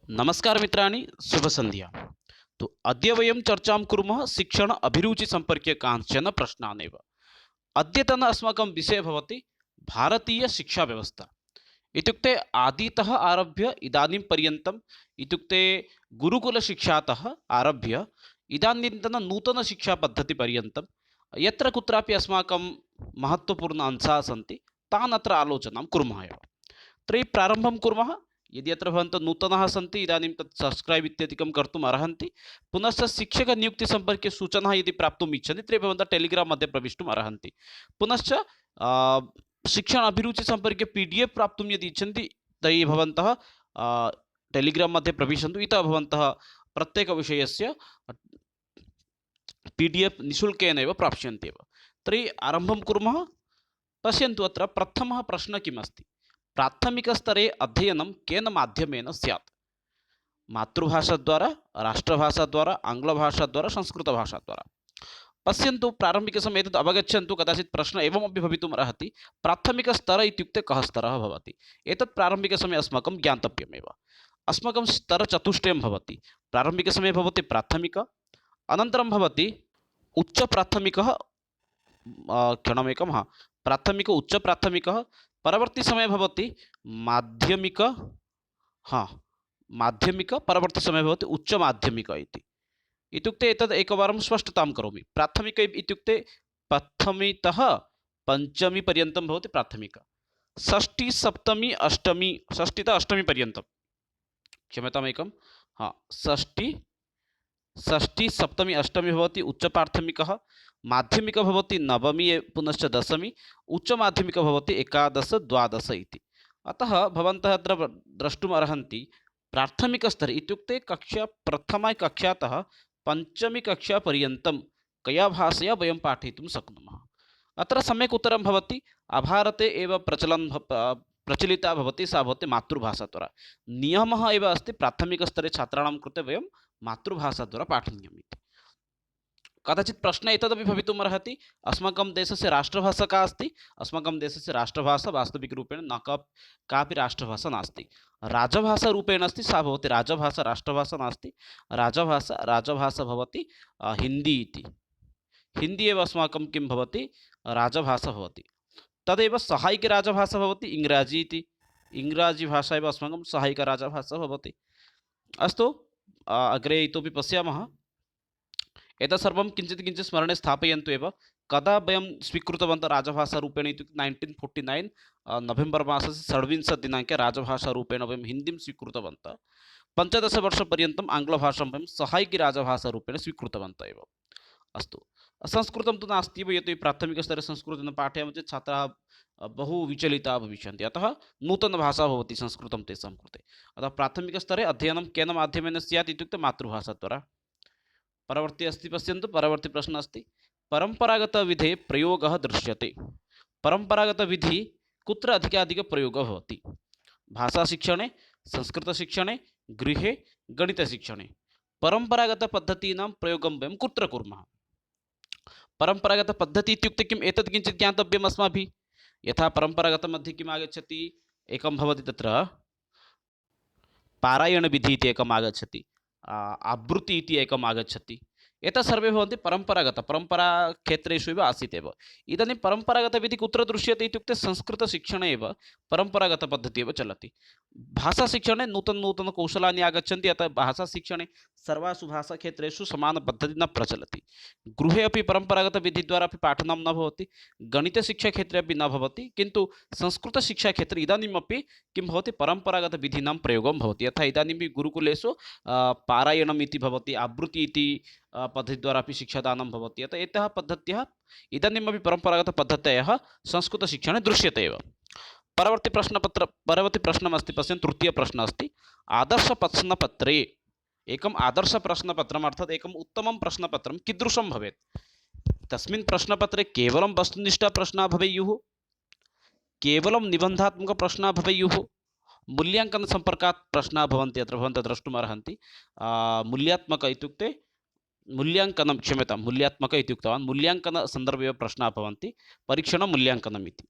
नमस्कार मित्राणि शुभसन्ध्या। तो अद्य वयं चर्चां कुर्मः शिक्षण अभिरुचिसम्पर्क्य कांश्चन प्रश्नानेव। अद्यतन अस्माकं विषयः भवति भारतीयशिक्षाव्यवस्था। इत्युक्ते आदितः आरभ्य इदानीं पर्यन्तम् इत्युक्ते गुरुकुलशिक्षातः आरभ्य इदानीन्तन नूतनशिक्षापद्धतिपर्यन्तं यत्र कुत्रापि अस्माकं महत्त्वपूर्ण अंशाः सन्ति तान् अत्र आलोचनां कुर्मः एव। तर्हि प्रारम्भं कुर्मः। यदि अत्र भवन्तः नूतनाः सन्ति इदानीं तत् सब्स्क्रैब् इत्यादिकं कर्तुम् अर्हन्ति। पुनश्च शिक्षकनियुक्तिसम्पर्के सूचनाः यदि प्राप्तुम् इच्छन्ति तर्हि भवन्तः टेलिग्राम् मध्ये प्रविष्टुम् अर्हन्ति। पुनश्च शिक्षण अभिरुचिसम्पर्के PDF प्राप्तुं यदि इच्छन्ति तर्हि भवन्तः टेलिग्राम् मध्ये प्रविशन्तु। इतः भवन्तः प्रत्येकविषयस्य PDF निःशुल्केन एव प्राप्स्यन्ति एव। तर्हि आरम्भं कुर्मः। पश्यन्तु अत्र प्रथमः प्रश्नः किम् अस्ति। प्राथमिकस्तरे अध्ययनं केन माध्यमेन स्यात्? मातृभाषाद्वारा, राष्ट्रभाषाद्वारा, आङ्ग्लभाषाद्वारा, संस्कृतभाषाद्वारा। पश्यन्तु प्रारम्भिकसमये एतत् अवगच्छन्तु। कदाचित् प्रश्नः एवमपि भवितुम् अर्हति, प्राथमिकस्तर इत्युक्ते कः स्तरः भवति? एतत् प्रारम्भिकसमये अस्माकं ज्ञातव्यमेव। अस्माकं स्तरचतुष्टयं भवति। प्रारम्भिकसमये भवति प्राथमिक, अनन्तरं भवति उच्चप्राथमिकः, क्षणमेकं, प्राथमिक उच्चप्राथमिकः, परवर्ती समय भवति माध्यमिक, माध्यमिक, परवर्ती समय भवति उच्चमाध्यमिक इति। इत्युक्ते एतद् एकवारं स्पष्टतां करोमि। प्राथमिक इत्युक्ते प्रथमीतः पञ्चमी पर्यन्तं भवति प्राथमिक। षष्ठी सप्तमी अष्टमी, षष्ठीतः अष्टमी पर्यन्तं, क्षम्यताम् एकं, षष्ठी सप्तमी अष्टमी भवति उच्चप्राथमिकः, माध्यमिक भवति नवमी पुनश्च दशमी, उच्चमाध्यमिक भवति एकादश द्वादश इति। अतः भवन्तः अत्र द्रष्टुम् अर्हन्ति प्राथमिकस्तरे इत्युक्ते कक्षा प्रथमा कक्षातः पञ्चमी कक्षापर्यन्तं कया भाषया वयं पाठयितुं शक्नुमः। अत्र सम्यक् उत्तरं भवति आभारते एव प्रचलिता भवति, सा भवति मातृभाषाद्वारा। नियमः एव अस्ति प्राथमिकस्तरे छात्राणां कृते वयं मातृभाषाद्वारा पाठनीयम् इति। कदाचित् प्रश्नः एतदपि भवितुम् अर्हति, अस्माकं देशस्य राष्ट्रभाषा का अस्ति? अस्माकं देशस्य राष्ट्रभाषा वास्तविकरूपेण न कापि राष्ट्रभाषा नास्ति। राजभाषारूपेण अस्ति, सा भवति राजभाषा, राष्ट्रभाषा नास्ति। राजभाषा भवति हिन्दी इति। हिन्दी एव अस्माकं किं भवति? राजभाषा भवति। तदेव सहायिकराजभाषा भवति इङ्ग्राजी इति। इङ्ग्राजीभाषा एव अस्माकं सहायिकराजभाषा भवति। अस्तु, अग्रे इतोपि पश्यामः। एतत् सर्वं किञ्चित् स्मरणे स्थापयन्तु एव। कदा वयं स्वीकृतवन्तः राजभाषारूपेण इत्युक्ते 1949 नवेम्बर् मासस्य 26 दिनाङ्के राजभाषारूपेण वयं हिन्दीं स्वीकृतवन्तः। 15 वर्षपर्यन्तम् आङ्ग्लभाषां वयं सहायिकराजभाषारूपेण स्वीकृतवन्तः एव। अस्तु, संस्कृतं तु नास्ति एव, यतोहि प्राथमिकस्तरे संस्कृतं पाठयामः चेत् छात्राः बहु विचलिताः भविष्यन्ति। अतः नूतनभाषा भवति संस्कृतं तेषां कृते। अतः प्राथमिकस्तरे अध्ययनं केन माध्यमेन स्यात् इत्युक्ते मातृभाषाद्वारा। परवर्ती अस्ति, पश्यन्तु। परवर्ती प्रश्नः अस्ति, परम्परागतविधेः प्रयोगः दृश्यते। परम्परागतविधि कुत्र अधिकाधिकप्रयोगः भवति? भाषाशिक्षणे, संस्कृतशिक्षणे, गृहे, गणितशिक्षणे। परम्परागतपद्धतीनां प्रयोगं वयं कुत्र कुर्मः? परम्परागतपद्धतिः इत्युक्ते किम्? एतत् किञ्चित् ज्ञातव्यम् अस्माभिः। यथा परम्परागतमध्ये किम् आगच्छति? एकं भवति तत्र पारायणविधिः इति एकम् आगच्छति, आवृत्ति इति एकम् आगच्छति। एतत् सर्वे भवन्ति परम्पराक्षेत्रेषु एव आसीत् एव। इदानीं परम्परागतविधिः कुत्र दृश्यते इत्युक्ते संस्कृतशिक्षणे एव परम्परागतपद्धतिः एव चलति। भाषाशिक्षणे नूतनकौशलानि आगच्छन्ति, अतः भाषाशिक्षणे सर्वासु भाषाक्षेत्रेषु समानपद्धतिः न प्रचलति। गृहे अपि परम्परागतविधिद्वारा अपि पाठनं न भवति, गणितशिक्षाक्षेत्रे अपि न भवति, किन्तु संस्कृतशिक्षाक्षेत्रे इदानीमपि किं भवति? परम्परागतविधीनां प्रयोगं भवति। यथा इदानीमपि गुरुकुलेषु पारायणम् इति भवति, आवृत्ति इति पद्धतिद्वारा अपि शिक्षादानं भवति। अतः एताः पद्धत्याः इदानीमपि परम्परागतपद्धतयः संस्कृतशिक्षणे दृश्यते एव। परवर्ती प्रश्नमस्ति, पश्यन्तु। तृतीयप्रश्नः अस्ति, आदर्शप्रश्नपत्रे एकम् आदर्शप्रश्नपत्रम् अर्थात् एकम् उत्तमं प्रश्नपत्रं कीदृशं भवेत्? तस्मिन् प्रश्नपत्रे केवलं वस्तुनिष्ठप्रश्नाः भवेयुः, केवलं निबन्धात्मकप्रश्नाः भवेयुः, मूल्याङ्कनसम्पर्कात् प्रश्नाः भवन्ति। अत्र भवन्तः द्रष्टुम् अर्हन्ति। मूल्यात्मक इत्युक्ते मूल्याङ्कनं, क्षम्यतां, मूल्यात्मक इति उक्तवान्। मूल्याङ्कनसन्दर्भे एव प्रश्नाः भवन्ति, परीक्षणं मूल्याङ्कनम् इति।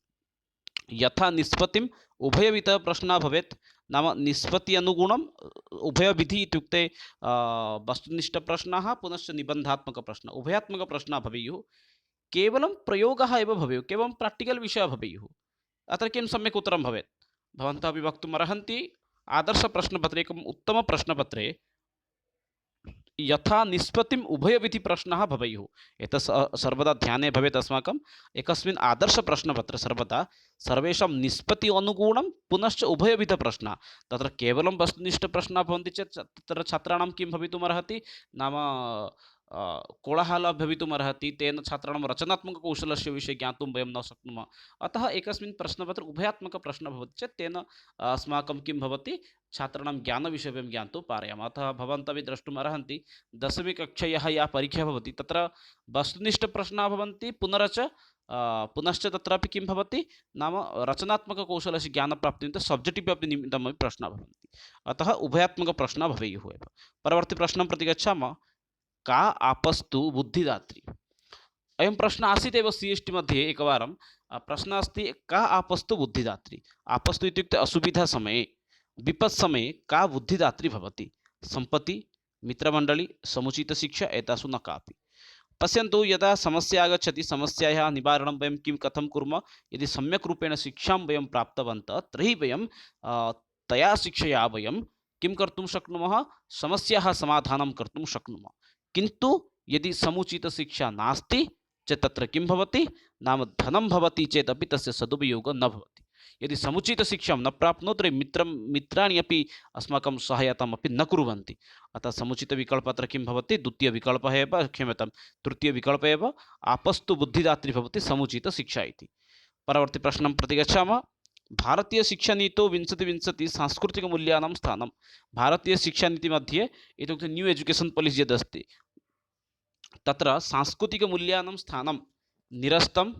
यथा निष्पत्तिम् उभयविधः प्रश्नः भवेत्, नाम निष्पत्ति अनुगुणम् उभयविधि इत्युक्ते वस्तुनिष्ठप्रश्नाः पुनश्च निबन्धात्मकप्रश्न उभयात्मकप्रश्नाः भवेयुः। केवलं प्रयोगः एव भवेयुः, केवलं प्राक्टिकल् विषयः भवेयुः। अत्र किं सम्यक् उत्तरं भवेत्? भवन्तः अपि वक्तुम् अर्हन्ति आदर्शप्रश्नपत्रे एकम् उत्तमप्रश्नपत्रे यथा निष्पत्तिम् उभयविधि प्रश्नः भवेयुः। एतत् सर्वदा ध्याने भवेत् अस्माकम् एकस्मिन् आदर्शप्रश्नपत्रे सर्वदा सर्वेषां निष्पत्ति अनुगुणं पुनश्च उभयविधप्रश्नः। तत्र केवलं वस्तुनिष्ठप्रश्नः भवन्ति चेत् तत्र छात्राणां किं भवितुमर्हति नाम कोलाहलः भवितुमर्हति, तेन छात्राणां रचनात्मककौशलस्य विषये ज्ञातुं वयं न शक्नुमः। अतः एकस्मिन् प्रश्नपत्रे उभयात्मकप्रश्नः भवति चेत् तेन अस्माकं किं भवति छात्राणां ज्ञानविषये वयं ज्ञातुं पारयामः। अतः भवन्तः अपि द्रष्टुम् अर्हन्ति दशमीकक्षायाः या परीक्षा भवति तत्र वस्तुनिष्ठप्रश्नाः भवन्ति पुनश्च तत्रापि किं भवति नाम रचनात्मककौशलस्य ज्ञानप्राप्तिनिमित्तं सब्जेक्टिव् अपि निमित्तमपि प्रश्नाः भवन्ति। अतः उभयात्मकप्रश्नाः भवेयुः एव। परवर्ती प्रश्नं प्रति गच्छामः। का आपस्तु बुद्धिदात्री? अयं प्रश्नः आसीत् एव CST मध्ये एकवारं। प्रश्नः अस्ति का आपस्तु बुद्धिदात्री? आपस्तु इत्युक्ते असुविधासमये विपत्समये का बुद्धिदात्री भवति? सम्पत्ति, मित्रमण्डली, समुचितशिक्षा एतासु न कापि। पश्यन्तु यदा समस्या आगच्छति समस्यायाः निवारणं वयं कथं कुर्मः? यदि सम्यक् रूपेण शिक्षां वयं प्राप्तवन्तः तर्हि वयं तया शिक्षया वयं किं कर्तुं शक्नुमः? समस्याः समाधानं कर्तुं शक्नुमः। किन्तु यदि समुचितशिक्षा नास्ति चेत् तत्र किं भवति नाम धनं भवति चेदपि तस्य सदुपयोगः न भवति। यदि समुचितशिक्षां न प्राप्नोति तर्हि मित्राणि अपि अस्माकं सहायतामपि न कुर्वन्ति। अतः समुचितविकल्पः अत्र किं भवति? द्वितीयविकल्पः एव, क्षम्यतां तृतीयविकल्पः एव आपस्तु बुद्धिदात्री भवति समुचितशिक्षा इति। परवर्ती प्रश्नं प्रति गच्छामः। भारतीयशिक्षानीतौ 2020 सांस्कृतिकमूल्यानां स्थानं। भारतीयशिक्षानीतिमध्ये इत्युक्ते न्यू एजुकेशन् पालिसि यदस्ति तत्र सांस्कृतिकमूल्यानां स्थानं निरस्तम्,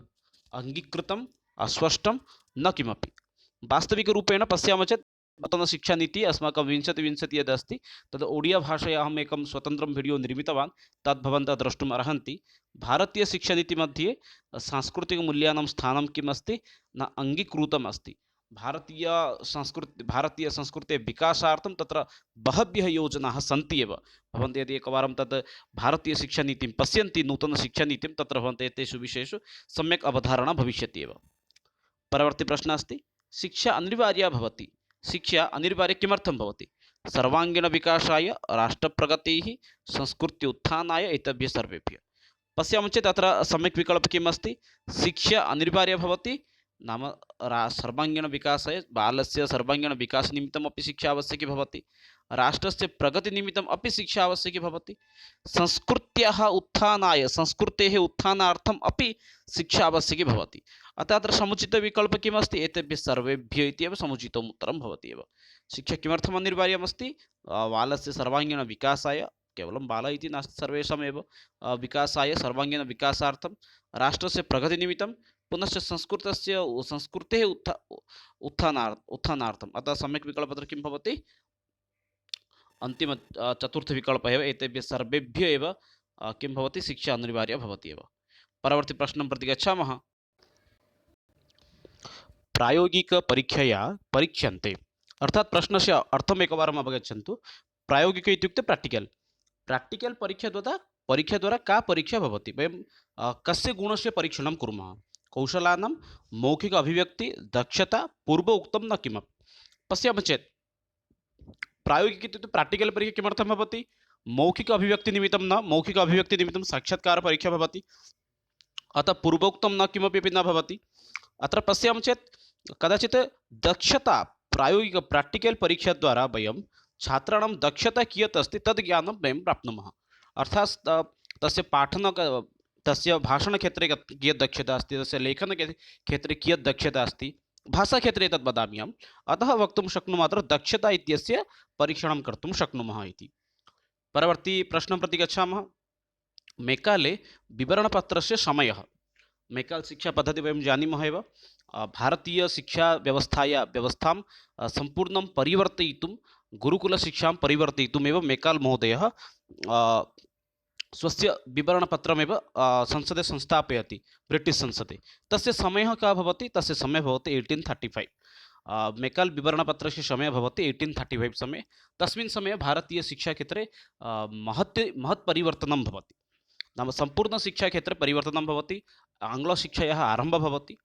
अङ्गीकृतम्, अस्पष्टं न किमपि। वास्तविकरूपेण पश्यामः चेत् नूतनशिक्षानीतिः अस्माकं 2020 यदस्ति तद् ओडियाभाषया अहम् एकं स्वतन्त्रं वीडियो निर्मितवान्, तद् भवन्तः द्रष्टुम् अर्हन्ति। भारतीयशिक्षानीतिमध्ये सांस्कृतिकमूल्यानां स्थानं किम् अस्ति न अङ्गीकृतम् अस्ति। भारतीयसंस्कृतेः विकासार्थं तत्र बहव्यः योजनाः सन्ति एव। भवन्तः यदि एकवारं तत् भारतीयशिक्षानीतिं पश्यन्ति नूतनशिक्षानीतिं तत्र भवन्तः एतेषु विषयेषु सम्यक् अवधारणा भविष्यति एव। परवर्ती प्रश्नः अस्ति। शिक्षा अनिवार्या भवति। शिक्षा अनिवार्या किमर्थं भवति? सर्वाङ्गीणविकासाय, राष्ट्रप्रगतेः, संस्कृति उत्थानाय एतेभ्यः सर्वेभ्यः। पश्यामः चेत् अत्र सम्यक् विकल्पः किम् अस्ति? शिक्षा अनिवार्या भवति नाम सर्वाङ्गीणविकासाय बालस्य सर्वाङ्गीणविकासनिमित्तम् अपि शिक्षा आवश्यकी भवति, राष्ट्रस्य प्रगतिनिमित्तम् अपि शिक्षा आवश्यकी भवति, संस्कृत्याः उत्थानाय संस्कृतेः उत्थानार्थम् अपि शिक्षा आवश्यकी भवति। अतः अत्र समुचितविकल्पः किम् अस्ति? एतेभ्यः सर्वेभ्यः इत्येव समुचितम् उत्तरं भवति एव। शिक्षा किमर्थम् अनिवार्यमस्ति? बालस्य सर्वाङ्गीणविकासाय, केवलं बालः इति नास्ति सर्वेषामेव विकासाय, सर्वाङ्गीणविकासार्थं, राष्ट्रस्य प्रगतिनिमित्तं, पुनश्च संस्कृतेः उत्थानार्थम्। अतः सम्यक् विकल्पः किं भवति? अन्तिम चतुर्थविकल्पः एव। एतेभ्यः सर्वेभ्यः एव किं भवति? शिक्षा अनिवार्या भवति एव। परवर्ती प्रश्नं प्रति गच्छामः। प्रायोगिकपरीक्षया परीक्ष्यन्ते। अर्थात् प्रश्नस्य अर्थम् एकवारम् अवगच्छन्तु। प्रायोगिक इत्युक्ते प्राक्टिकल् परीक्षा द्वारा का परीक्षा भवति? वयं कस्य गुणस्य परीक्षणं कुर्मः? कौशलानां, मौखिक अभिव्यक्ति, दक्षता, पूर्व उक्तं न किमपि। पश्यामः चेत् प्रायोगिक इत्युक्ते प्राक्टिकल् परीक्षा किमर्थं भवति? मौखिक अभिव्यक्तिनिमित्तं न, मौखिक अभिव्यक्तिनिमित्तं साक्षात्कारपरीक्षा भवति। अतः पूर्वोक्तं न किमपि न भवति। अत्र पश्यामः चेत् कदाचित् दक्षता प्रायोगिक प्राक्टिकल् परीक्षाद्वारा वयं छात्राणां दक्षता कियत् अस्ति तद् ज्ञानं वयं प्राप्नुमः। अर्थात् तस्य भाषणक्षेत्रे कियत् दक्षता अस्ति, तस्य लेखनक्षेत्रे कियत् दक्षता अस्ति, भाषाक्षेत्रे तद् वदामि अहम्। अतः वक्तुं शक्नुमः अत्र दक्षता इत्यस्य परीक्षणं कर्तुं शक्नुमः इति। परवर्ती प्रश्नं प्रति गच्छामः। मेकाले विवरणपत्रस्य समयः। मेकाल् शिक्षापद्धतिः वयं जानीमः एव। भारतीयशिक्षाव्यवस्थां सम्पूर्णं परिवर्तयितुं, गुरुकुलशिक्षां परिवर्तयितुमेव मेकाल् महोदयः स्वस्य विवरणपत्रमेव संसदे संस्थापयति, ब्रिटिश् संसदे। तस्य समयः कः भवति? तस्य समयः भवति 1835। मेकल् विवरणपत्रस्य समयः भवति 1835 समये। तस्मिन् समये भारतीयशिक्षाक्षेत्रे महत् परिवर्तनं भवति। नाम सम्पूर्णशिक्षाक्षेत्रे परिवर्तनं भवति। आङ्ग्लशिक्षायाः आरम्भः भवति।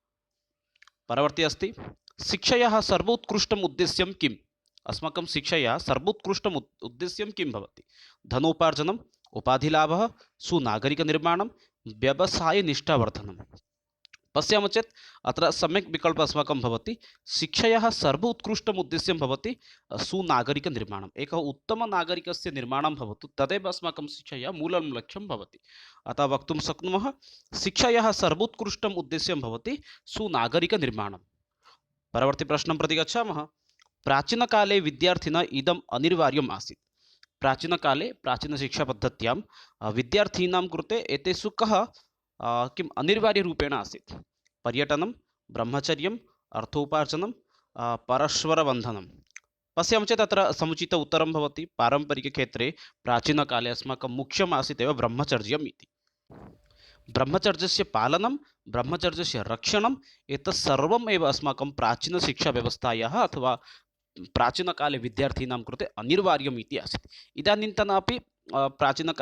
परवर्ती अस्ति शिक्षायाः सर्वोत्कृष्टम् उद्देश्यं किम्? अस्माकं शिक्षायाः सर्वोत्कृष्टम् उद्देश्यं किं भवति? धनोपार्जनम्, उपाधिलाभः, सुनागरिकनिर्माणं, व्यवसायनिष्ठावर्धनं। पश्यामः चेत् अत्र सम्यक् विकल्पः अस्माकं भवति शिक्षायाः सर्वोत्कृष्टम् उद्देश्यं भवति सुनागरिकनिर्माणम्। एकः उत्तमनागरिकस्य निर्माणं भवतु तदेव अस्माकं शिक्षायाः मूलं लक्ष्यं भवति। अतः वक्तुं शक्नुमः शिक्षायाः सर्वोत्कृष्टम् उद्देश्यं भवति सुनागरिकनिर्माणं। परवर्ती प्रश्नं प्रति गच्छामः। प्राचीनकाले विद्यार्थिनः इदम् अनिवार्यम् आसीत्। प्राचीनकाले प्राचीनशिक्षापद्धत्यां विद्यार्थिनां कृते एतेषु कः किम् अनिवार्यरूपेण आसीत्? पर्यटनं, ब्रह्मचर्यम्, अर्थोपार्जनं, परस्परबन्धनं। पश्यामः चेत् अत्र समुचित उत्तरं भवति पारम्परिकक्षेत्रे प्राचीनकाले अस्माकं मुख्यम् आसीत् एव ब्रह्मचर्यम् इति। ब्रह्मचर्यस्य पालनं, ब्रह्मचर्यस्य रक्षणम् एतत् सर्वम् एव अस्माकं प्राचीनशिक्षाव्यवस्थायाः अथवा प्राचीनकाले विद्यार्थिनां कृते अनिवार्यम् इति आसीत्। इदानीन्तनापि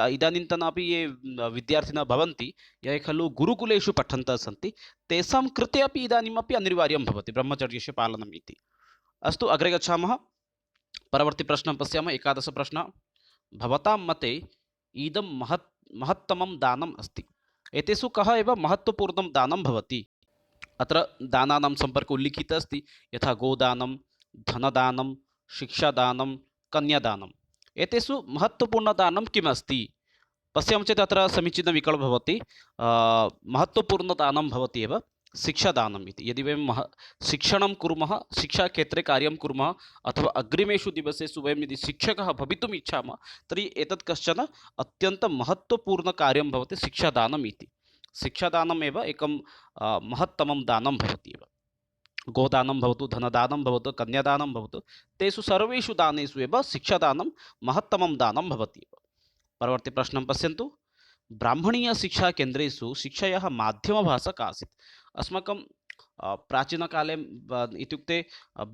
इदानीन्तनापि ये विद्यार्थिनः भवन्ति ये खलु गुरुकुलेषु पठन्तः सन्ति तेषां कृते अपि इदानीमपि अनिवार्यं भवति ब्रह्मचर्यस्य पालनम् इति। अस्तु अग्रे गच्छामः। परवर्ती प्रश्नं पश्यामः। 11 प्रश्नः। भवतां मते इदं महत्तमं दानम् अस्ति। एतेषु कः एव महत्त्वपूर्णं दानं भवति? अत्र दानानां सम्पर्कः उल्लिखितः अस्ति यथा गोदानं, धनदानं, शिक्षादानं, कन्यादानम्। एतेषु महत्त्वपूर्णदानं किम् अस्ति? पश्यामः चेत् अत्र समीचीनविकल्पः भवति महत्त्वपूर्णदानं भवति एव शिक्षादानम् इति। यदि वयं शिक्षणं कुर्मः, शिक्षाक्षेत्रे कार्यं कुर्मः अथवा अग्रिमेषु दिवसेषु वयं यदि शिक्षकः भवितुम् इच्छामः तर्हि एतत् कश्चन अत्यन्तं महत्त्वपूर्णकार्यं भवति शिक्षादानम् इति। शिक्षादानमेव एकं महत्तमं दानं भवति एव। गोदानं भवतु, धनदानं भवतु, कन्यादानं भवतु, तेषु सर्वेषु दानेषु एव शिक्षादानं महत्तमं दानं भवति एव। परवर्ती प्रश्नं पश्यन्तु। ब्राह्मणीयशिक्षाकेन्द्रेषु शिक्षायाः माध्यमभाषा का आसीत्? अस्माकं प्राचीनकाले इत्युक्ते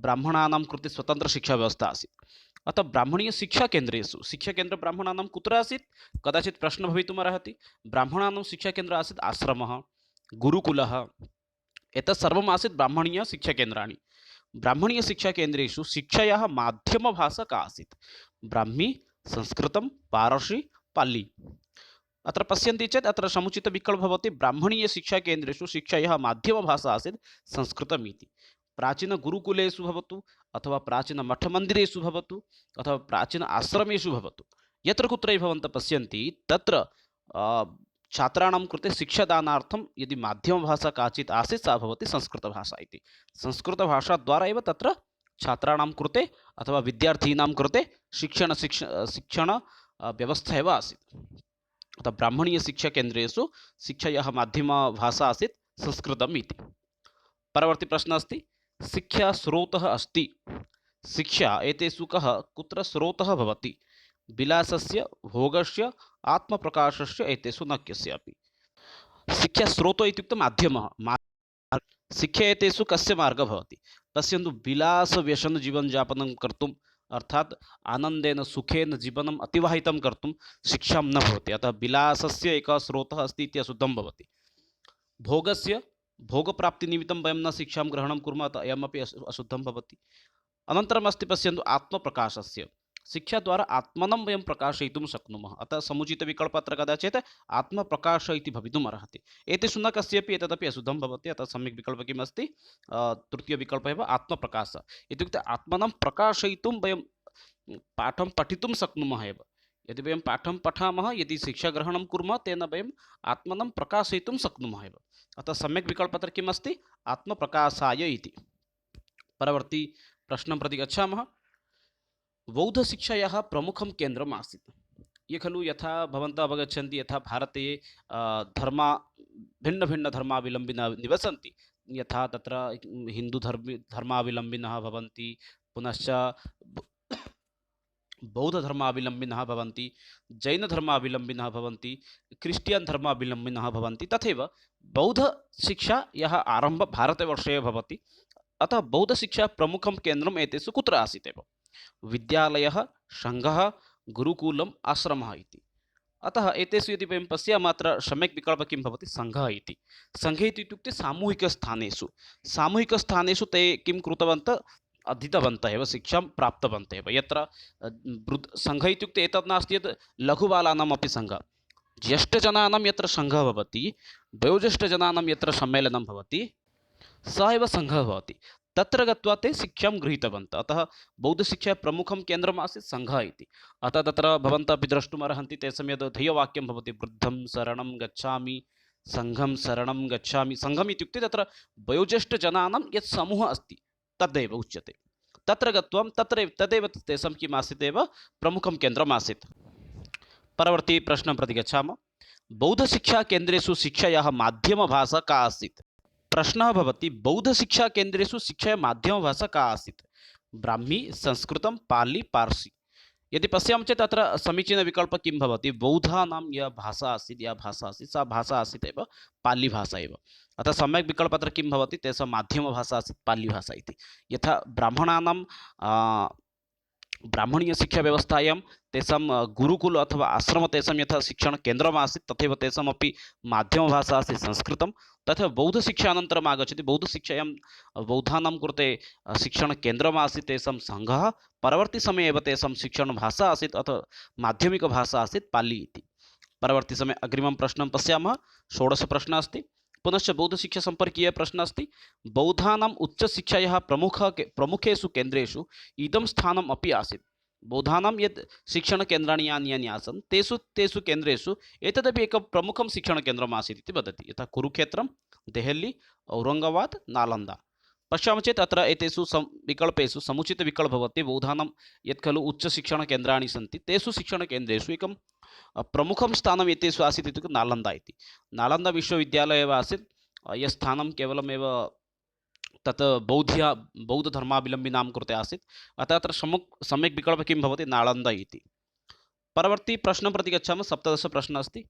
ब्राह्मणानां कृते स्वतन्त्रशिक्षाव्यवस्था आसीत्। अतः ब्राह्मणीयशिक्षाकेन्द्रेषु शिक्षाकेन्द्रे ब्राह्मणानां कुत्र आसीत्? कदाचित् प्रश्नः भवितुमर्हति। ब्राह्मणानां शिक्षाकेन्द्रम् आसीत् आश्रमः, गुरुकुलः, एतत् सर्वम् आसीत् ब्राह्मणीयशिक्षाकेन्द्राणि। ब्राह्मणीयशिक्षाकेन्द्रेषु शिक्षायाः माध्यमभाषा का आसीत्? ब्राह्मी, संस्कृतं, पारसी, पाली। अत्र पश्यन्ति चेत् अत्र समुचितविकल्पः भवति ब्राह्मणीयशिक्षाकेन्द्रेषु शिक्षायाः माध्यमभाषा आसीत् संस्कृतम् इति। प्राचीनगुरुकुलेषु भवतु अथवा प्राचीनमठमन्दिरेषु भवतु अथवा प्राचीन आश्रमेषु भवतु, यत्र कुत्रापि भवन्तः पश्यन्ति तत्र छात्राणां कृते शिक्षादानार्थं यदि माध्यमभाषा काचित् आसीत् सा भवति संस्कृतभाषा इति। संस्कृतभाषाद्वारा एव तत्र छात्राणां कृते अथवा विद्यार्थीनां कृते शिक्षण व्यवस्था एव आसीत्। अतः ब्राह्मणीयशिक्षाकेन्द्रेषु शिक्षायाः माध्यमभाषा आसीत् संस्कृतम् इति। परवर्ती प्रश्नः अस्ति शिक्षा स्रोतः अस्ति। शिक्षा एतेषु कः कुत्र स्रोतः भवति? विलासस्य, भोगस्य, आत्मप्रकाशस्य एतेषु न कस्यापि। शिक्षा स्रोतो इत्युक्ते माध्यमः। शिक्षा एतेषु कस्य मार्गः भवति? पश्यन्तु विलासव्यसनजीवनयापनं कर्तुम् अर्थात् आनन्देन सुखेन जीवनम् अतिवाहितं कर्तुं शिक्षां न भवति। अतः विलासस्य एकः स्रोतः अस्ति इति अशुद्धं भवति। भोगस्य भोगप्राप्तिनिमित्तं वयं न शिक्षां ग्रहणं कुर्मः अतः अयमपि अशुद्धं भवति। अनन्तरम् अस्ति पश्यन्तु आत्मप्रकाशस्य। शिक्षाद्वारा आत्मनं वयं प्रकाशयितुं शक्नुमः। अतः समुचितविकल्पः अत्र कदाचित् आत्मप्रकाश इति भवितुम् अर्हति। एतेषु न कस्यापि एतदपि अशुद्धं भवति। अतः सम्यक् विकल्पः किम् अस्ति? तृतीयविकल्पः एव आत्मप्रकाशः। इत्युक्ते आत्मनं प्रकाशयितुं वयं पाठं पठितुं शक्नुमः एव। यदि वयं पाठं पठामः, यदि शिक्षाग्रहणं कुर्मः, तेन वयम् आत्मनं प्रकाशयितुं शक्नुमः एव। अतः सम्यक् विकल्पः अत्र किम् अस्ति? आत्मप्रकाशाय इति। परवर्ती प्रश्नं प्रति गच्छामः। बौद्धशिक्षायाः प्रमुखं केन्द्रम् आसीत्। ये खलु यथा भवन्तः अवगच्छन्ति यथा भारते भिन्नभिन्नधर्मावलम्बिनः निवसन्ति, यथा तत्र हिन्दुधर्मावलम्बिनः भवन्ति, पुनश्च बौद्धधर्मावलम्बिनः भवन्ति, जैनधर्मावलम्बिनः भवन्ति, क्रिस्टियन् धर्मावलम्बिनः भवन्ति, तथैव बौद्धशिक्षायाः आरम्भः भारतवर्षे भवति। अतः बौद्धशिक्षा प्रमुखं केन्द्रम् एतेषु कुत्र आसीत् एव? विद्यालयः, सङ्घः, गुरुकुलम्, आश्रमः इति। अतः एतेषु यदि वयं पश्यामः अत्र सम्यक् विकल्पः किं भवति? सङ्घः इति। सङ्घे इत्युक्ते सामूहिकस्थानेषु, सामूहिकस्थानेषु ते किं कृतवन्तः? अधीतवन्तः एव, शिक्षां प्राप्तवन्तः एव। यत्र सङ्घः इत्युक्ते एतत् नास्ति यत् लघुबालानामपि सङ्घः, ज्येष्ठजनानां यत्र सङ्घः भवति, वयोज्येष्ठजनानां यत्र सम्मेलनं भवति, सः एव सङ्घः भवति। तत्र गत्वा ते शिक्षां गृहीतवन्तः। अतः बौद्धशिक्षायाः प्रमुखं केन्द्रम् आसीत् सङ्घः इति। अतः तत्र भवन्तः अपि द्रष्टुमर्हन्ति तेषां यद् ध्येयवाक्यं भवति, बुद्धं शरणं गच्छामि, सङ्घं शरणं गच्छामि। सङ्घम् इत्युक्ते तत्र वयोज्येष्ठजनानां यत् समूहः अस्ति तदेव उच्यते। तत्र गत्वा तदेव तेषां किम् आसीत् एव? प्रमुखं केन्द्रम् आसीत्। परवर्ती प्रश्नं प्रति गच्छामः। बौद्धशिक्षाकेन्द्रेषु शिक्षायाः माध्यमभाषा का आसीत्? प्रश्नः भवति बौद्धशिक्षाकेन्द्रेषु शिक्षायाः माध्यमभाषा का आसीत्? ब्राह्मी, संस्कृतं, पाली, पार्सी। यदि पश्यामः चेत् अत्र समीचीनविकल्पः किं भवति? बौद्धानां या भाषा आसीत् सा भाषा आसीत् एव पालीभाषा एव। अतः सम्यक् विकल्पः अत्र किं भवति? तेषां माध्यमभाषा आसीत् पालीभाषा इति। यथा ब्राह्मणानां ब्राह्मणीयशिक्षाव्यवस्थायां तेषां गुरुकुल अथवा आश्रम तेषां यथा शिक्षणकेन्द्रम् आसीत् तथैव तेषामपि माध्यमभाषा आसीत् संस्कृतं। तथा बौद्धशिक्षानन्तरम् आगच्छति बौद्धशिक्षायां बौद्धानां कृते शिक्षणकेन्द्रम् आसीत् तेषां सङ्घः। परवर्तिसमये एव तेषां शिक्षणभाषा आसीत् अथवा माध्यमिकभाषा आसीत् पाली इति। परवर्तिसमये अग्रिमं प्रश्नं पश्यामः। षोडशप्रश्नः अस्ति। पुनश्च बौद्धशिक्षासम्पर्कीयः प्रश्नः अस्ति। बौद्धानाम् उच्चशिक्षायाः प्रमुखेषु केन्द्रेषु इदं स्थानम् अपि आसीत्। बौद्धानां यत् शिक्षणकेन्द्राणि यानि आसन् तेषु केन्द्रेषु एतदपि एकं प्रमुखं शिक्षणकेन्द्रम् आसीत् इति वदति। यथा कुरुक्षेत्रं, देहली, औरङ्गाबाद्, नालन्दा। पश्यामः चेत् अत्र एतेषु विकल्पेषु समुचितविकल्पः भवति। बौद्धानां यत् खलु उच्चशिक्षणकेन्द्राणि सन्ति तेषु शिक्षणकेन्द्रेषु एकं प्रमुखं स्थानम् एतेषु आसीत् इत्युक्ते नालन्दा इति। नालन्दा विश्वविद्यालयः एव आसीत्। यत् स्थानं केवलमेव तत् बौद्धधर्मावलम्बिनां कृते आसीत्। अतः अत्र सम्यक् विकल्पः किं भवति? नालन्दा इति। परवर्ती प्रश्नं प्रति गच्छामः। सप्तदशप्रश्नः अस्ति।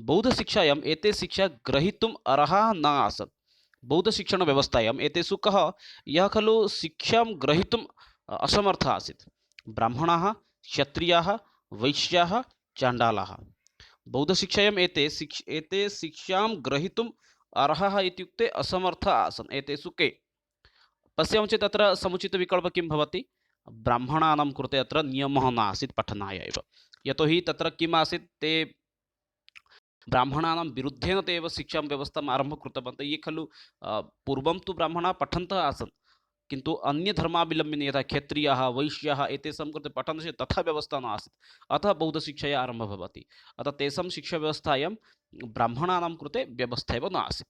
बौद्धशिक्षायाम् एते शिक्षा ग्रहीतुम् अर्हाः न आसन्। बौद्धशिक्षणव्यवस्थायाम् एतेषु कः यः खलु शिक्षां ग्रहीतुम् असमर्थः आसीत्? ब्राह्मणाः, क्षत्रियाः, वैश्याः, चाण्डालाः। बौद्धशिक्षायाम् एते शिक्षां ग्रहीतुम् अर्हाः इत्युक्ते असमर्थः आसन्। एतेषु के? पश्यामः चेत् अत्र समुचितविकल्पः किं भवति? ब्राह्मणानां कृते अत्र नियमः न आसीत् पठनाय एव। यतोहि तत्र किम् आसीत्? ते ब्राह्मणानां विरुद्धेन ते एव शिक्षां व्यवस्थाम् आरम्भं कृतवन्तः। ये खलु पूर्वं तु ब्राह्मणाः पठन्तः आसन्, किन्तु अन्यधर्मावलम्बिनः यथा क्षत्रियाः, वैश्याः एतेषां कृते पठनस्य तथा व्यवस्था न आसीत्। अतः बौद्धशिक्षायाः आरम्भः भवति। अतः तेषां शिक्षाव्यवस्थायां ब्राह्मणानां कृते व्यवस्था एव न आसीत्।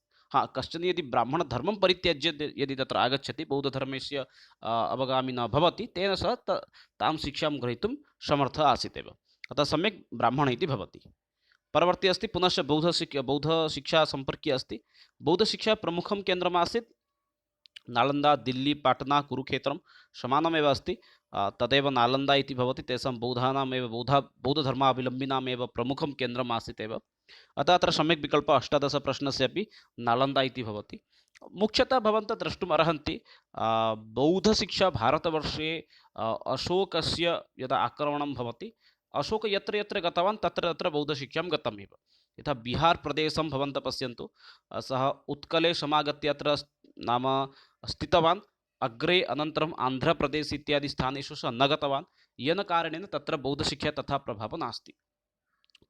कश्चन यदि ब्राह्मणधर्मं परित्यज्य यदि तत्र आगच्छति, बौद्धधर्मस्य अवगामी न भवति, तेन सह तां शिक्षां ग्रहीतुं समर्थः आसीत् एव। अतः सम्यक् ब्राह्मणः इति भवति। परवर्ती अस्ति। पुनश्च बौद्धशिक्षा सम्पर्कीय अस्ति। बौद्धशिक्षा प्रमुखं केन्द्रम् आसीत् नालन्दा, दिल्ली, पाटना, कुरुक्षेत्रं समानमेव अस्ति। तदेव नालन्दा इति भवति। तेषां बौद्धानामेव बौद्धधर्मावलम्बिनामेव प्रमुखं केन्द्रम् आसीत् एव। अतः अत्र सम्यक् विकल्पः 18 प्रश्नस्य अपि नालन्दा इति भवति। मुख्यतः भवन्तः द्रष्टुम् अर्हन्ति बौद्धशिक्षा भारतवर्षे अशोकस्य यदा आक्रमणं भवति, अशोक यत्र यत्र गतवान् तत्र तत्र बौद्धशिक्षां गतमेव। यथा बिहार प्रदेशं भवन्तः पश्यन्तु, सः उत्कले समागत्य अत्र नाम स्थितवान्। अग्रे अनन्तरम् आन्ध्रप्रदेश इत्यादि स्थानेषु सः न गतवान्, येन कारणेन तत्र बौद्धशिक्षा तथा प्रभावः नास्ति।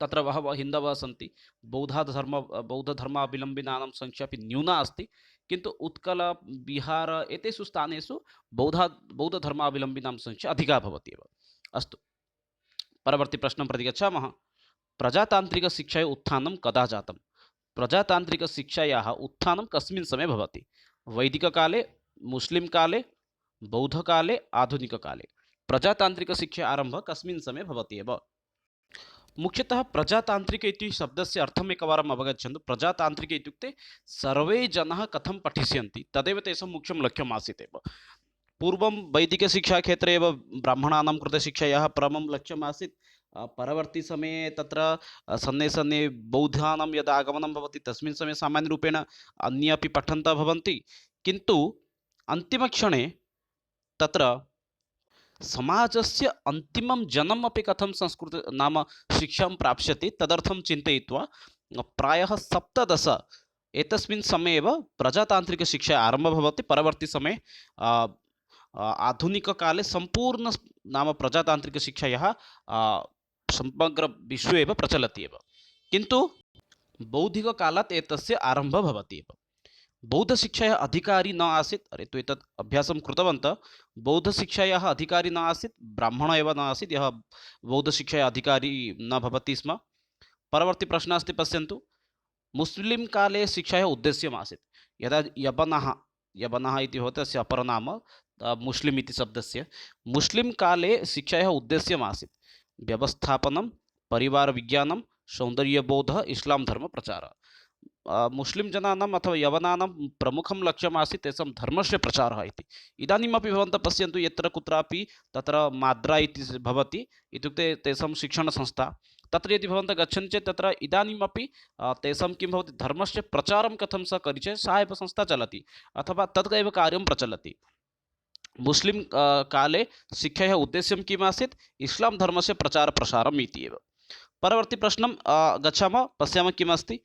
तत्र बहवः हिन्दवः सन्ति। बौद्धधर्मावलम्बिनानां संख्या अपि न्यूना अस्ति, किन्तु उत्कल, बिहार एतेषु स्थानेषु बौद्धधर्मावलम्बिनां संख्या अधिका भवति एव। अस्तु, परवर्ती प्रश्नं प्रति गच्छामः। प्रजातान्त्रिकशिक्षायाः उत्थानं कदा जातं? प्रजातान्त्रिकशिक्षायाः उत्थानं कस्मिन् समये भवति? वैदिककाले, मुस्लिं काले, बौद्धकाले, आधुनिककाले। प्रजातान्त्रिकशिक्षा आरम्भः कस्मिन् समये भवति एव? मुख्यतः प्रजातान्त्रिक इति शब्दस्य अर्थम् एकवारम् अवगच्छन्तु। प्रजातान्त्रिक इत्युक्ते सर्वे जनाः कथं पठिष्यन्ति तदेव तेषां मुख्यं लक्ष्यम् आसीत् एव। पूर्वं वैदिकशिक्षाक्षेत्रे एव ब्राह्मणानां कृते शिक्षायाः परमं लक्ष्यम् आसीत्। परवर्ती समये तत्र सन्ने बौद्धानां यदा आगमनं भवति तस्मिन् समये सामान्यरूपेण अन्ये अपि पठन्तः भवन्ति, किन्तु अन्तिमक्षणे तत्र समाजस्य अन्तिमं जनमपि कथं संस्कृत नाम शिक्षां प्राप्स्यति तदर्थं चिन्तयित्वा प्रायः सप्तदश एतस्मिन् समये एव प्रजातान्त्रिकशिक्षा आरम्भः भवति। परवर्ती समये आधुनिककाले सम्पूर्ण नाम प्रजातान्त्रिकशिक्षायाः समग्र विश्वे एव प्रचलति एव, किन्तु बौद्धिककालात् एतस्य आरम्भः भवति एव। बौद्धशिक्षायाः अधिकारी न आसीत्, अरे तु एतत् अभ्यासं कृतवन्तः, बौद्धशिक्षायाः अधिकारी न आसीत्, ब्राह्मणः एव न आसीत् यः बौद्धशिक्षायाः अधिकारी न भवति स्म। परवर्ती प्रश्नः अस्ति, पश्यन्तु, मुस्लिं काले शिक्षायाः उद्देश्यम् आसीत्। यदा यवनः इति भवति तस्य अपरनाम मुस्लिम् इति शब्दस्य। मुस्लिं काले शिक्षायाः उद्देश्यम् आसीत् व्यवस्थापनं, परिवारविज्ञानं, सौन्दर्यबोधः, इस्लां धर्मप्रचारः। मुस्लिं जनानाम् अथवा यवनानां प्रमुखं लक्ष्यम् आसीत् तेषां धर्मस्य प्रचारः इति। इदानीमपि भवन्तः पश्यन्तु, यत्र कुत्रापि तत्र माद्रा इति भवति, इत्युक्ते तेषां शिक्षणसंस्था, तत्र यदि भवन्तः गच्छन्ति चेत् तत्र इदानीमपि तेषां किं भवति, धर्मस्य प्रचारं कथं सः करि चेत् सा एव संस्था चलति अथवा तदेव कार्यं प्रचलति। मुस्लिं काले शिक्षायाः उद्देश्यं किम् आसीत्, इस्लां धर्मस्य प्रचारप्रसारम् इति एव। परवर्ती प्रश्नं गच्छामः, पश्यामः किम् अस्ति।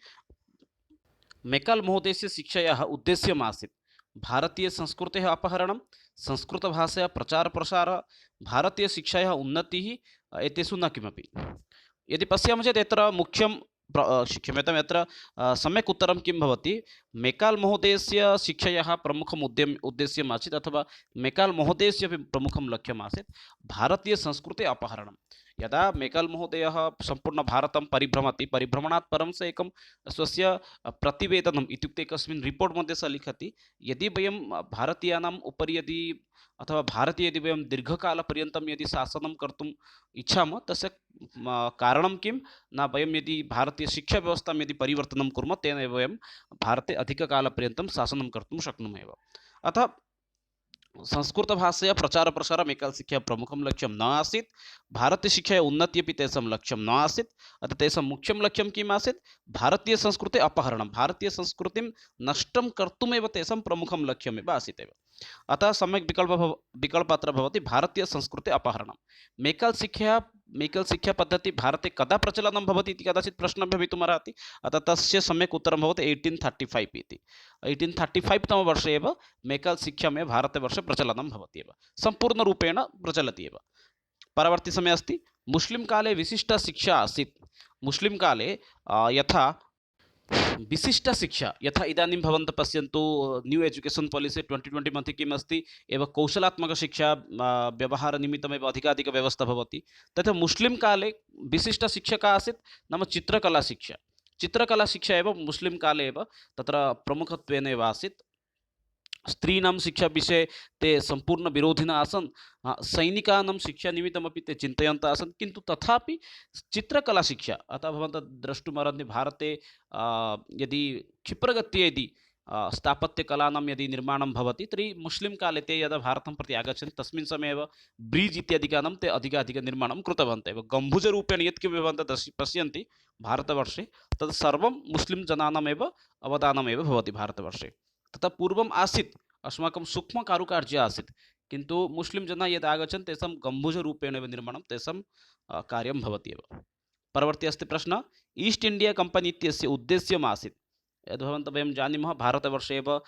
मेकाल् महोदयस्य शिक्षायाः उद्देश्यम् आसीत् भारतीयसंस्कृतेः अपहरणं, संस्कृतभाषायाः प्रचारप्रसारः, भारतीयशिक्षायाः उन्नतिः, एतेषु न किमपि। यदि पश्यामः चेत् यत्र मुख्यं क्षम्यतां, यत्र सम्यक् उत्तरं किं भवति, मेकाल् महोदयस्य शिक्षायाः प्रमुखम् उद्देश्यम् आसीत् अथवा मेकाल् महोदयस्य अपि प्रमुखं लक्ष्यम् आसीत् भारतीयसंस्कृतेः अपहरणं। यदा मेकाल् महोदयः सम्पूर्णभारतं परिभ्रमति, परिभ्रमणात् परं सः एकं स्वस्य प्रतिवेदनम् इत्युक्ते एकस्मिन् रिपोर्ट् मध्ये सः लिखति, यदि वयं भारतीयानाम् उपरि यदि अथवा भारते यदि वयं दीर्घकालपर्यन्तं यदि शासनं कर्तुम् इच्छामः तस्य कारणं किं न, वयं यदि भारतीयशिक्षाव्यवस्थां यदि परिवर्तनं कुर्मः तेन एव वयं भारते अधिककालपर्यन्तं शासनं कर्तुं शक्नुमः एव। अतः संस्कृतभाषया प्रचारप्रसारम् मेकाल् शिक्षायाः प्रमुखं लक्ष्यं न आसीत्, भारतीयशिक्षायाः उन्नतिः अपि तेषां लक्ष्यं न आसीत्। अतः तेषां मुख्यं लक्ष्यं किम् आसीत्, भारतीयसंस्कृतेः अपहरणं, भारतीयसंस्कृतिं नष्टं कर्तुमेव तेषां प्रमुखं लक्ष्यमेव आसीत् एव। अतः सम्यक् विकल्पः अत्र भवति भारतीयसंस्कृतेः अपहरणं। मेकाल् शिक्षापद्धतिः भारते कदा प्रचलनं भवति इति कदाचित् प्रश्नः भवितुमर्हति। अतः तस्य सम्यक् उत्तरं भवति 1835 इति। 1835 तमवर्षे एव मेकाल् शिक्षामेव भारतवर्षे प्रचलनं भवति एव, सम्पूर्णरूपेण प्रचलति एव। परवर्ती समये अस्ति, मुस्लिं काले विशिष्टा शिक्षा आसीत्। मुस्लिं काले यथा विशिष्टशिक्षा, यथा इदानीं भवन्तः पश्यन्तु न्यू एजुकेशन् पालिसि 2020 मध्ये किम् अस्ति, एव कौशलात्मकशिक्षा व्यवहारनिमित्तमेव अधिकाधिकव्यवस्था भवति। तथा मुस्लिं काले विशिष्टशिक्षा का आसीत्, नाम चित्रकलाशिक्षा। चित्रकलाशिक्षा एव मुस्लिं काले एव तत्र प्रमुखत्वेन एव आसीत्। स्त्रीणां शिक्षाविषये ते सम्पूर्णविरोधिनः आसन्, सैनिकानां शिक्षानिमित्तमपि ते चिन्तयन्तः आसन्, किन्तु तथापि चित्रकलाशिक्षा, अतः भवन्तः द्रष्टुमर्हन्ति भारते यदि क्षिप्रगत्या यदि स्थापत्यकलानां यदि निर्माणं भवति तर्हि मुस्लिं काले ते यदा भारतं प्रति आगच्छन्ति तस्मिन् समये एव ब्रिड्ज् इत्यादिकानां ते अधिकाधिकनिर्माणं कृतवन्तः एव। गम्भुजरूपेण यत्किमपि भवन्तः पश्यन्ति भारतवर्षे तत् सर्वं मुस्लिं जनानामेव अवदानमेव भवति भारतवर्षे। ततः पूर्वम् आसीत् अस्माकं सूक्ष्मकारुकार्यम् आसीत्, किन्तु मुस्लिं जनाः यदा आगच्छन्ति तेषां गम्भुजरूपेण एव निर्माणं तेषां कार्यं भवति एव। परवर्ती अस्ति प्रश्नः, ईस्ट् इण्डिया कम्पनी इत्यस्य उद्देश्यम् आसीत्। यद् भवन्तः वयं जानीमः भारतवर्षे एव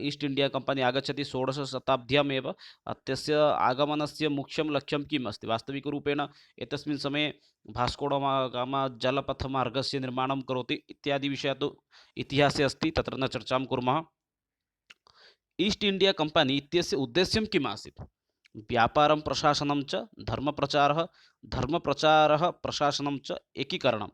ईस्ट् इण्डिया कम्पनी आगच्छति 16शताब्द्याम् एव। तस्य आगमनस्य मुख्यं लक्ष्यं किम् अस्ति, वास्तविकरूपेण एतस्मिन् समये भास्कोडगामा जलपथमार्गस्य निर्माणं करोति इत्यादि विषयः तु इतिहासे अस्ति, तत्र न चर्चां कुर्मः। ईस्ट् इण्डिया कम्पनी इत्यस्य उद्देश्यं किम् आसीत्, व्यापारं प्रशासनं च धर्मप्रचारः प्रशासनं च एकीकरणं।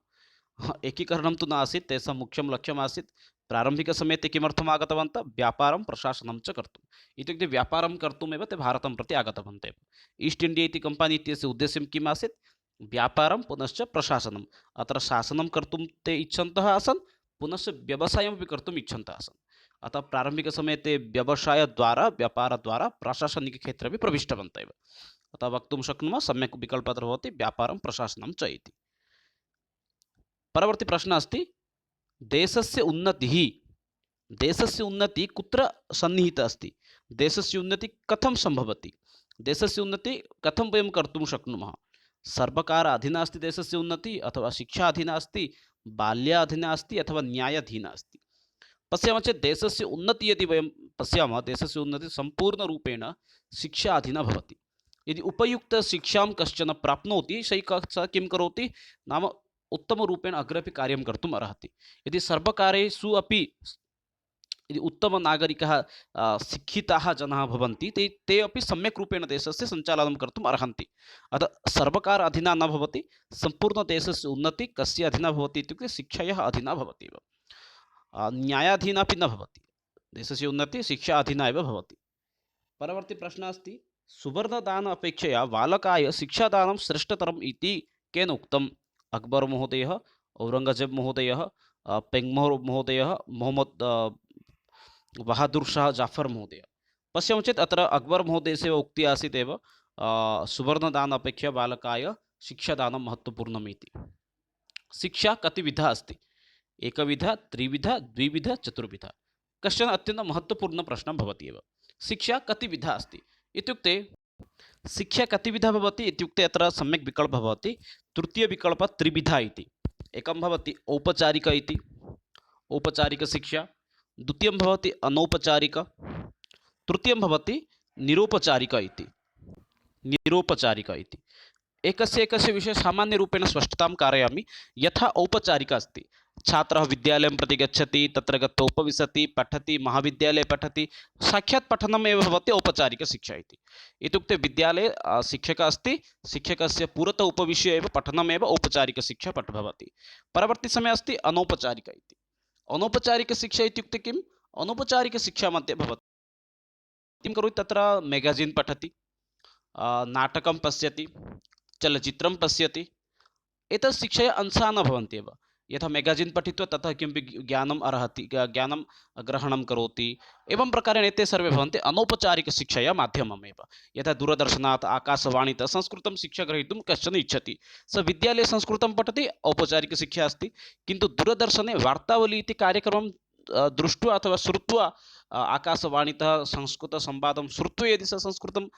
एकीकरणं तु न आसीत्, तेषां मुख्यं लक्ष्यम् आसीत् प्रारम्भिकसमये ते किमर्थम् आगतवन्तः, व्यापारं प्रशासनं च कर्तुम्। इत्युक्ते व्यापारं कर्तुमेव ते भारतं प्रति आगतवन्तः एव। ईस्ट् इण्डिया इति कम्पनी इत्यस्य उद्देश्यं किम् आसीत्, व्यापारं पुनश्च प्रशासनम्। अत्र शासनं कर्तुं ते इच्छन्तः आसन्, पुनश्च व्यवसायमपि कर्तुम् इच्छन्तः आसन्। अतः प्रारम्भिकसमये ते व्यवसायद्वारा व्यापारद्वारा प्राशासनिकक्षेत्रे अपि प्रविष्टवन्तः एव। अतः वक्तुं शक्नुमः सम्यक् विकल्पः अत्र भवति व्यापारं प्रशासनं च इति। परवर्ती प्रश्नः अस्ति, देशस्य उन्नतिः देशस्य उन्नति कुत्र सन्निहिता अस्ति, देशस्य उन्नति कथं सम्भवति, देशस्य उन्नति कथं वयं कर्तुं शक्नुमः। सर्वकाराधीना अस्ति देशस्य उन्नति अथवा शिक्षाधीना अस्ति, बाल्याधीना अस्ति अथवा न्यायाधीना अस्ति। पश्यामः चेत् देशस्य उन्नतिः यदि वयं पश्यामः, देशस्य उन्नतिः सम्पूर्णरूपेण शिक्षाधीना भवति। यदि उपयुक्तशिक्षां कश्चन प्राप्नोति सः किं करोति नाम उत्तमरूपेण अग्रेपि कार्यं कर्तुम् अर्हति। यदि सर्वकारेषु अपि यदि उत्तमनागरिकाः शिक्षिताः जनाः भवन्ति ते अपि सम्यक् रूपेण देशस्य सञ्चालनं कर्तुम् अर्हन्ति। अतः सर्वकार अधीना न भवति, सम्पूर्णदेशस्य उन्नतिः कस्य अधीना भवति इत्युक्ते शिक्षायाः अधीना भवति एव। न्यायाधीना अपि न भवति, देशस्य उन्नतिः शिक्षा अधीना एव भवति। परवर्ती प्रश्नः अस्ति, सुवर्णदान अपेक्षया बालकाय शिक्षादानं श्रेष्ठतरम् इति केन उक्तम्? अक्बर महोदयः, औरङ्गजेब महोदयः, पेङ्मोर् महोदयः, मोहम्मद बहादुर शाह जाफर महोदय। पश्यामः चेत् अत्र अक्बर महोदयस्य उक्तिः आसीत् एव, सुवर्णदान अपेक्षया बालकाय शिक्षादानं महत्त्वपूर्णम् इति। शिक्षा कतिविधा अस्ति? एकविधा, त्रिविधा, द्विविधा, चतुर्विधा। कश्चन अत्यन्तं महत्त्वपूर्णप्रश्नः भवति एव। शिक्षा कतिविधा अस्ति इत्युक्ते शिक्षा कतिविधा भवति इत्युक्ते अत्र सम्यक् विकल्पः भवति। तृतीयविकल्पः त्रिविधा इति। एकं भवति औपचारिक इति, औपचारिकशिक्षा। द्वितीयं भवति अनौपचारिक, तृतीयं भवति निरौपचारिक इति, निरौपचारिक इति। एकस्य विषये सामान्यरूपेण स्पष्टतां कारयामि। यथा औपचारिक अस्ति, छात्रः विद्यालयं प्रति गच्छति, तत्र गत्वा उपविशति, पठति, महाविद्यालये पठति, साक्षात् पठनमेव भवति औपचारिकशिक्षा इति। इत्युक्ते विद्यालये शिक्षकः अस्ति, शिक्षकस्य पुरतः उपविश्य एव पठनमेव औपचारिकशिक्षा भवति। परवर्तिसमये अस्ति अनौपचारिक इति। अनौपचारिकशिक्षा इत्युक्ते किम्? अनौपचारिकशिक्षा मध्ये भवति किं करोति, तत्र मेगज़िन् पठति, नाटकं पश्यति, चलचित्रं पश्यति। एतत् शिक्षायाः अंशाः न भवन्ति एव। यथा मेगज़िन् पठित्वा ततः किमपि ज्ञानम् अर्हति, ज्ञानं ग्रहणं करोति। एवं प्रकारेण एते सर्वे भवन्ति अनौपचारिकशिक्षायाः माध्यममेव। यथा दूरदर्शनात्, आकाशवाणीतः संस्कृतं शिक्षा ग्रहीतुं कश्चन इच्छति, स विद्यालये संस्कृतं पठति, औपचारिकशिक्षा अस्ति। किन्तु दूरदर्शने वार्तावली इति कार्यक्रमं दृष्ट्वा अथवा श्रुत्वा, आकाशवाणीतः संस्कृतसंवादं श्रुत्वा यदि सः संस्कृतं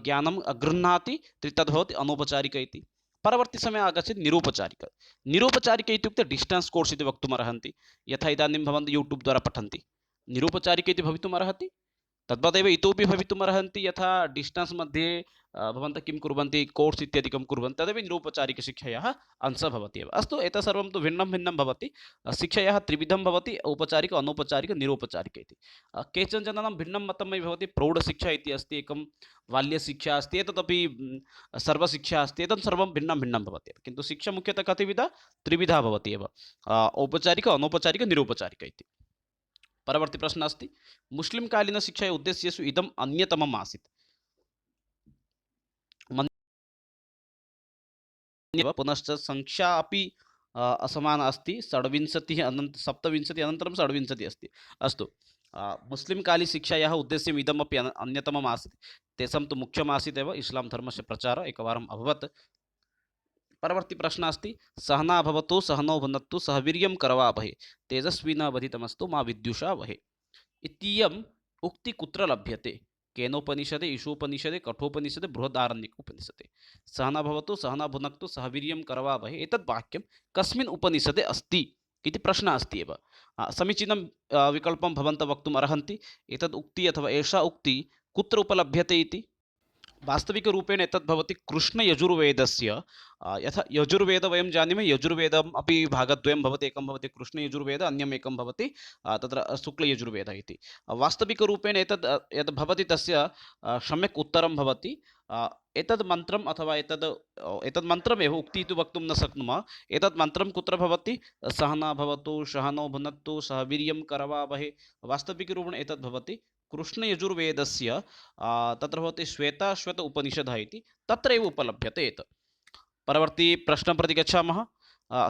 ज्ञानं गृह्णाति तद्भवति अनौपचारिक इति। परवर्ती समये आगच्छति निरौपचारिक। निरौपचारिक इत्युक्ते डिस्टेन्स् कोर्स् इति वक्तुम् अर्हन्ति। यथा इदानीं भवन्तः यूट्यूब् द्वारा पठन्ति, निरौपचारिक इति भवितुम् अर्हति। तद्वदेव इतोपि भवितुम् अर्हन्ति, यथा डिस्टेन्स् मध्ये भवन्तः किं कुर्वन्ति, कोर्स् इत्यादिकं कुर्वन्ति, तदेव निरौपचारिकशिक्षायाः अंशः भवति एव। अस्तु, एतत् सर्वं तु भिन्नं भिन्नं भवति। शिक्षायाः त्रिविधं भवति, औपचारिक, अनौपचारिक, निरौपचारिक इति। केचन जनानां भिन्नं मतमपि भवति। प्रौढशिक्षा इति अस्ति, एकं बाल्यशिक्षा अस्ति, एतदपि सर्वशिक्षा अस्ति। एतत् सर्वं भिन्नं भिन्नं भवति। किन्तु शिक्षा मुख्यतः कतिविधा? त्रिविधा भवति एव, औपचारिक, अनौपचारिक, निरौपचारिक इति। परवर्ती प्रश्नः अस्ति, मुस्लिंकालीनशिक्षायाः उद्देश्येषु इदम् अन्यतमम् आसीत्। पुनश्च संख्या अपि असमाना अस्ति। 27 अनन्तरं 27 अस्ति। अस्तु, मुस्लिंकालीनशिक्षायाः उद्देश्यम् इदमपि अन्यतमम् आसीत्। तेषां तु मुख्यम् आसीत् एव इस्लां धर्मस्य प्रचारः एकवारम् अभवत्। परवर्ती प्रश्नः अस्ति, सहना भवतु सहनौ भुनक्तु सह वीर्यं करवावहै तेजस्विनावधितमस्तु मा विद्युषावहै। इत्ययम् उक्ति कुत्र लभ्यते? केनोपनिषदे, ईशोपनिषदे, कठोपनिषदे, बृहदारण्यकोपनिषदे। सहना भवतु सहना भुनक्तु सह वीर्यं करवावहै एतद् वाक्यं कस्मिन् उपनिषदे अस्ति इति प्रश्नः अस्ति एव। समीचीनं विकल्पं भवन्तः वक्तुम् अर्हन्ति। एतद् उक्ति अथवा एषा उक्ति कुत्र उपलभ्यते इति वास्तविकरूपेण एतद् भवति कृष्णयजुर्वेदस्य। यथा यजुर्वेदः वयं जानीमः, यजुर्वेदम् अपि भागद्वयं भवति। एकं भवति कृष्णयजुर्वेदः, अन्यम् एकं भवति तत्र शुक्लयजुर्वेदः इति। वास्तविकरूपेण एतद् यद् भवति तस्य सम्यक् उत्तरं भवति एतद् मन्त्रम् अथवा एतद् मन्त्रमेव उक्ति इति वक्तुं न शक्नुमः। एतद् मन्त्रं कुत्र भवति? सहना भवतु सहनौ भुनक्तु सह वीर्यं करवावहै। वास्तविकरूपेण एतद् भवति कृष्णयजुर्वेदस्य तत्र भवति श्वेताश्वत उपनिषदः इति, तत्र एव उपलभ्यते एतत्। परवर्ती प्रश्नं प्रति गच्छामः।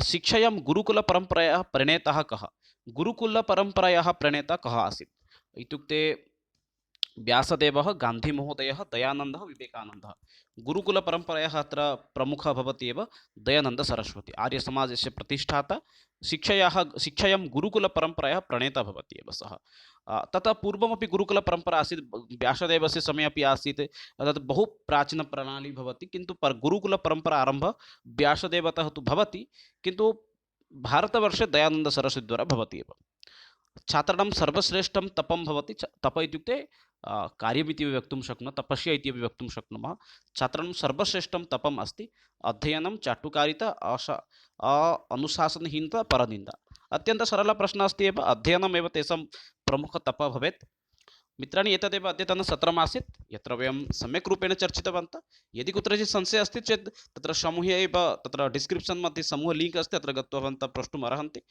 शिक्षायां गुरुकुलपरम्परायाः प्रणेता कः? गुरुकुलपरम्परायाः प्रणेता कः आसीत् इत्युक्ते व्यासदेवः गान्धीमहोदयः दयानन्दः विवेकानन्दः गुरुकुलपरम्परायाः अत्र प्रमुखः भवति एव दयानन्दसरस्वती आर्यसमाजस्य प्रतिष्ठाता शिक्षायां गुरुकुलपरम्परायाः प्रणेता भवति एव सः ततः पूर्वमपि गुरुकुलपरम्परा आसीत् व्यासदेवस्य समये अपि आसीत् तत् बहु प्राचीनप्रणाली भवति किन्तु गुरुकुलपरम्परा आरम्भः व्यासदेवतः तु भवति किन्तु भारतवर्षे दयानन्दसरस्वतीद्वारा भवति एव छात्राणां सर्वश्रेष्ठं तपं भवति तप इत्युक्ते कार्यमिति वक्तुं शक्नुमः तपस्या इति अपि वक्तुं शक्नुमः छात्राणां सर्वश्रेष्ठं तपम् अस्ति अध्ययनं चाटुकारिता अनुशासनहीनता परनिन्दा अत्यन्तसरलः प्रश्नः अस्ति एव अध्ययनमेव तेषां प्रमुखतपः भवेत् मित्राणि एतदेव अद्यतनसत्रमासीत् यत्र वयं सम्यक् रूपेण चर्चितवन्तः यदि कुत्रचित् संशयः अस्ति चेत् तत्र समूहे एव तत्र डिस्क्रिप्शन् मध्ये समूह लिङ्क् अस्ति तत्र गत्वा भवन्तः प्रष्टुम् अर्हन्ति